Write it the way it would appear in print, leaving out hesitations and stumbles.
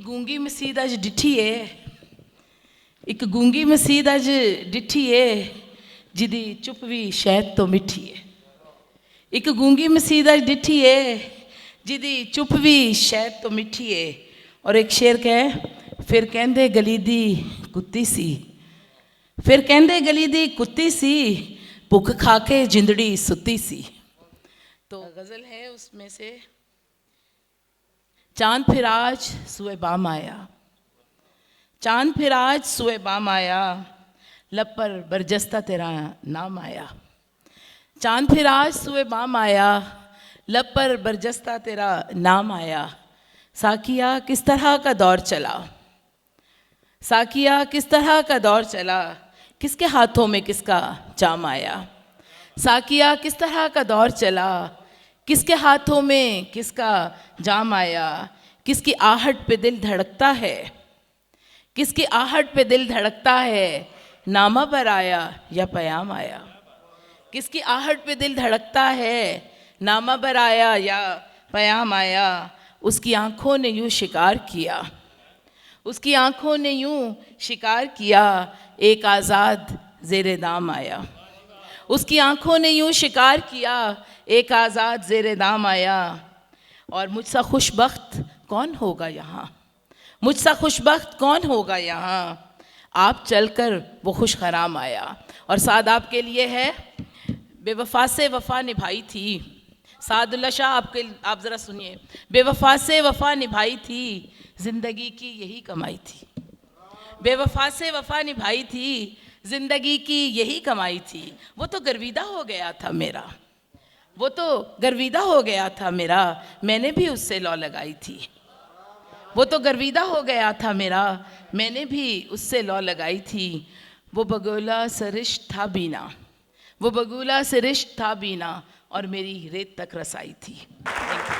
गूंगी मसीद अज डिठी है, एक गूंगी मसीद अज डिठी है जिदी चुप भी शायद तो मिठी है। एक गूंगी मसीद अज डिठी है जिदी चुप भी शायद तो मिठी है। और एक शेर कह, फिर कहंदे गली दी कुत्ती सी, फिर कहंदे गली दी कुत्ती सी, भुख खा के जिंदड़ी सुती सी। तो गज़ल है उसमें से, चांद फिर आज सुए बाम आया, चांद फिर आज सुए बाम आया, लब पर बरजस्ता तेरा नाम आया। चांद फिर आज सुए बाम आया, लब पर बरजस्ता तेरा नाम आया। साकिया किस तरह का दौर चला, साकिया किस तरह का दौर चला, किसके हाथों में किसका जाम आया। साकिया किस तरह का दौर चला, किसके हाथों में किसका जाम आया। किसकी आहट पे दिल धड़कता है, किसकी आहट पे दिल धड़कता है, नामा पर आया या पयाम आया। किसकी आहट पे दिल धड़कता है, नामा पर आया या पयाम आया। उसकी आँखों ने यूँ शिकार किया, उसकी आँखों ने यूँ शिकार किया, एक आज़ाद ज़ेरे दाम आया। उसकी आँखों ने यूँ शिकार किया, एक आज़ाद ज़ेरे दाम आया। और मुझसा खुशबख्त कौन होगा यहाँ, मुझसा खुशबख्त कौन होगा यहाँ, आप चलकर वो खुश खराम आया। और साद आपके लिए है, बेवफा से वफ़ा निभाई थी, सादुल्ला शाह आपके, आप ज़रा सुनिए। बेवफा से वफ़ा निभाई थी, ज़िंदगी की यही कमाई थी। बेवफा से वफ़ा निभाई थी, ज़िंदगी की यही कमाई थी। वो तो गर्विदा हो गया था मेरा, वो तो गर्विदा हो गया था मेरा, मैंने भी उससे लौ लगाई थी। वो तो गर्विदा हो गया था मेरा, मैंने भी उससे लौ लगाई थी। वो बगुला सरिश था बीना, वो बगुला सरिश था बीना, और मेरी रेत तक रसाई थी। Thank you.